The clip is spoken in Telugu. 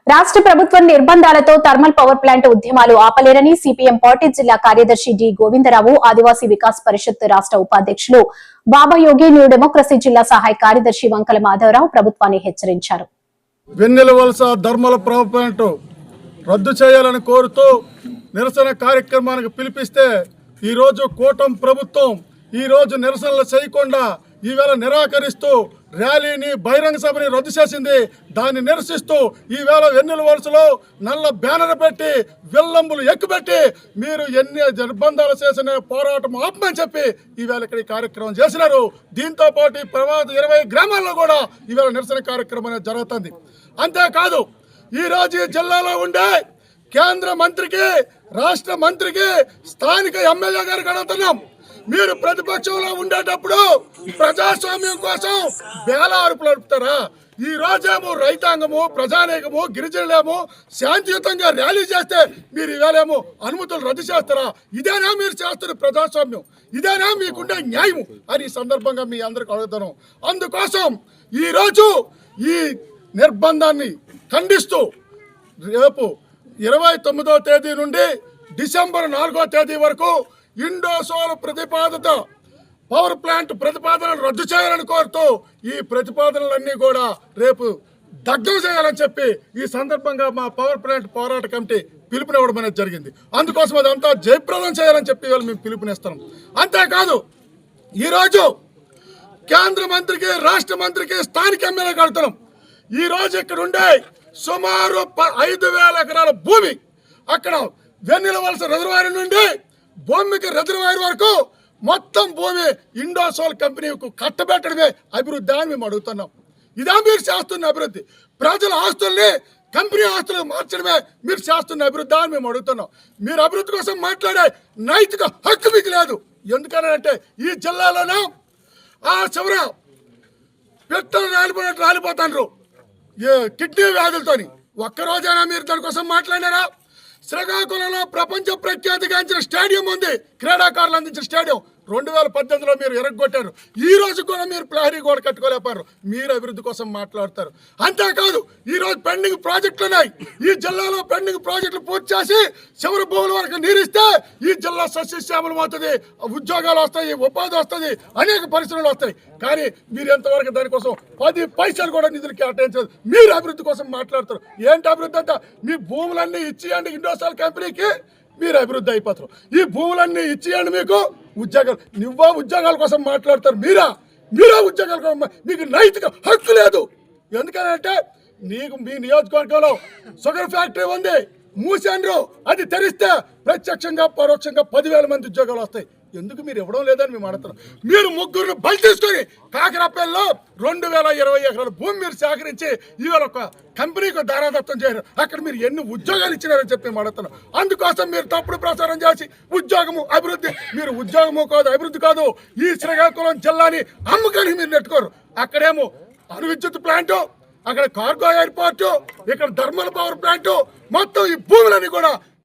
రాష్ట్ర ప్రభుత్వం నిర్బంధాలతో థర్మల్ పవర్ ప్లాంట్ ఉద్యమాలు ఆపలేరని సిపిఎం పార్టీ జిల్లా కార్యదర్శి డి గోవిందరావు, ఆదివాసీ వికాస్ పరిషత్ రాష్ట్ర ఉపాధ్యక్షులు బాబాయోగి, న్యూ డెమోక్రసీ జిల్లా సహాయ కార్యదర్శి వంకల మాధవరావు ప్రభుత్వాన్ని హెచ్చరించారు. వెన్నెలవలస థర్మల్ పవర్ ప్లాంట్ రద్దు చేయాలని కోరుతూ నిరసన కార్యక్రమానికి పిలిపిస్తే ఈరోజు కూటమి ప్రభుత్వం ఈరోజు నిరసనలు చేయకుండా ఈవేళ నిరాకరిస్తూ ర్యాలీని బహిరంగ సభని రద్దు చేసింది. దాన్ని నిరసిస్తూ ఈవేళ వెన్నెలవలసలో నల్ల బ్యానర్ పెట్టి విల్లంబులు ఎక్కుపెట్టి మీరు ఎన్ని నిర్బంధాలు చేసిన పోరాటం ఆపమని చెప్పి ఈవేళ ఇక్కడ ఈ కార్యక్రమం చేసినారు. దీంతో పాటు 20 గ్రామాల్లో కూడా ఈవేళ నిరసన కార్యక్రమం అనేది జరుగుతుంది. అంతేకాదు ఈరోజు ఈ జిల్లాలో ఉండే కేంద్ర మంత్రికి, రాష్ట్ర మంత్రికి, స్థానిక ఎమ్మెల్యే గారికి అడుగుతున్నాం, మీరు ప్రతిపక్షంలో ఉండేటప్పుడు ప్రజాస్వామ్యం కోసం బేలారుపులు నడుపుతారా? ఈ రోజేమో రైతాంగము, ప్రజానేకము, గిరిజనులేమో శాంతియుతంగా ర్యాలీ చేస్తే మీరు ఇవాళేమో అనుమతులు రద్దు చేస్తారా? ఇదేనా మీరు చేస్తున్న ప్రజాస్వామ్యం? ఇదేనా మీకుండే న్యాయం అని ఈ సందర్భంగా మీ అందరికి అడుగుతాను. అందుకోసం ఈరోజు ఈ నిర్బంధాన్ని ఖండిస్తూ రేపు 29వ తేదీ నుండి డిసెంబర్ 4వ తేదీ వరకు ఇండోసోల్ ప్రతిపాదిత పవర్ ప్లాంట్ ప్రతిపాదనలు రద్దు చేయాలని కోరుతూ ఈ ప్రతిపాదనలన్నీ కూడా రేపు దగ్ధం చేయాలని చెప్పి ఈ సందర్భంగా మా పవర్ ప్లాంట్ పోరాట కమిటీ పిలుపునివ్వడం అనేది జరిగింది. అందుకోసం అదంతా జయప్రదం చేయాలని చెప్పి వాళ్ళు మేము పిలుపునిస్తున్నాం. అంతేకాదు ఈరోజు కేంద్ర మంత్రికి, రాష్ట్ర మంత్రికి, స్థానిక ఎమ్మెల్యేకి అడుగుతున్నాం, ఈరోజు ఇక్కడ ఉండే సుమారు 5,000 ఎకరాల భూమి అక్కడ వెన్నెలవలస రిజర్వాయర్ నుండి భూమికి రిజర్వాయర్ వరకు మొత్తం భూమి ఇండోసోల్ కంపెనీకు కట్టబెట్టడమే అభివృద్ధి అని మేము అడుగుతున్నాం. ఇదా మీరు చేస్తున్న అభివృద్ధి? ప్రజల ఆస్తుల్ని కంపెనీ ఆస్తులకు మార్చడమే మీరు చేస్తున్న అభివృద్ధి అని మేము అడుగుతున్నాం. మీరు అభివృద్ధి కోసం మాట్లాడే నైతిక హక్కు మీకు లేదు. ఎందుకనంటే ఈ జిల్లాలోనే ఆ చివర పిట్టలు రాలిపోతారు కిడ్నీ వ్యాధులతోని. ఒక్కరోజైనా మీరు దానికోసం మాట్లాడారా? శ్రీకాకుళంలో ప్రపంచ ప్రఖ్యాతిగాంచిన స్టేడియం ఉంది, క్రీడాకారులు అందించిన స్టేడియం. 2018లో మీరు ఎరగొట్టారు. ఈ రోజు కూడా మీరు ప్రహరీ గోడ కట్టుకోలేపారు. మీరు అభివృద్ధి కోసం మాట్లాడతారు. అంతేకాదు ఈరోజు పెండింగ్ ప్రాజెక్టులు ఉన్నాయి. ఈ జిల్లాలో పెండింగ్ ప్రాజెక్టులు పూర్తి చేసి చివరి భూముల వరకు నీరిస్తే ఈ జిల్లా సస్యశ్యామలం అవుతుంది, ఉద్యోగాలు వస్తాయి, ఉపాధి వస్తుంది, అనేక పరిశ్రమలు వస్తాయి. కానీ మీరు ఎంతవరకు దానికోసం 10 పైసలు కూడా నిధులు కేటాయించదు. మీరు అభివృద్ధి కోసం మాట్లాడతారు. ఏంటి అభివృద్ధి అంతా? మీ భూములన్నీ ఇచ్చేయండి ఇండోసోల్ కంపెనీకి, మీరు అభివృద్ధి అయిపోతారు. ఈ భూములన్నీ ఇచ్చేయండి, మీకు ఉద్యోగాలు ఉద్యోగాల కోసం మాట్లాడతారు. మీరా ఉద్యోగాల కోసం మీకు నైతిక హక్కు లేదు. ఎందుకంటే మీ నియోజకవర్గంలో షుగర్ ఫ్యాక్టరీ ఉంది, మూసేండ్రు. అది తెరిస్తే ప్రత్యక్షంగా పరోక్షంగా 10,000 మంది ఉద్యోగాలు వస్తాయి. ఎందుకు మీరు ఇవ్వడం లేదని మేము అడుగుతున్నాం. మీరు ముగ్గురు బలి తీసుకొని కాకరపల్లిలో 2,020 ఎకరాల భూమి మీరు సేకరించి ఇవాళ ఒక కంపెనీకి దారాదత్తం చేయరు. అక్కడ మీరు ఎన్ని ఉద్యోగాలు ఇచ్చినారని చెప్పి మేము అడుగుతున్నాం. అందుకోసం మీరు తప్పుడు ప్రచారం చేసి ఉద్యోగము అభివృద్ధి, మీరు ఉద్యోగము కాదు, అభివృద్ధి కాదు, ఈ శ్రీకాకుళం జిల్లాని అమ్మకానికి మీరు నెట్టుకోరు. అక్కడేమో అణు విద్యుత్ ప్లాంటు, అక్కడ కార్గో ఎయిర్పోర్టు, ఇక్కడ థర్మల్ పవర్ ప్లాంటు, మొత్తం ఈ భూములన్నీ కూడా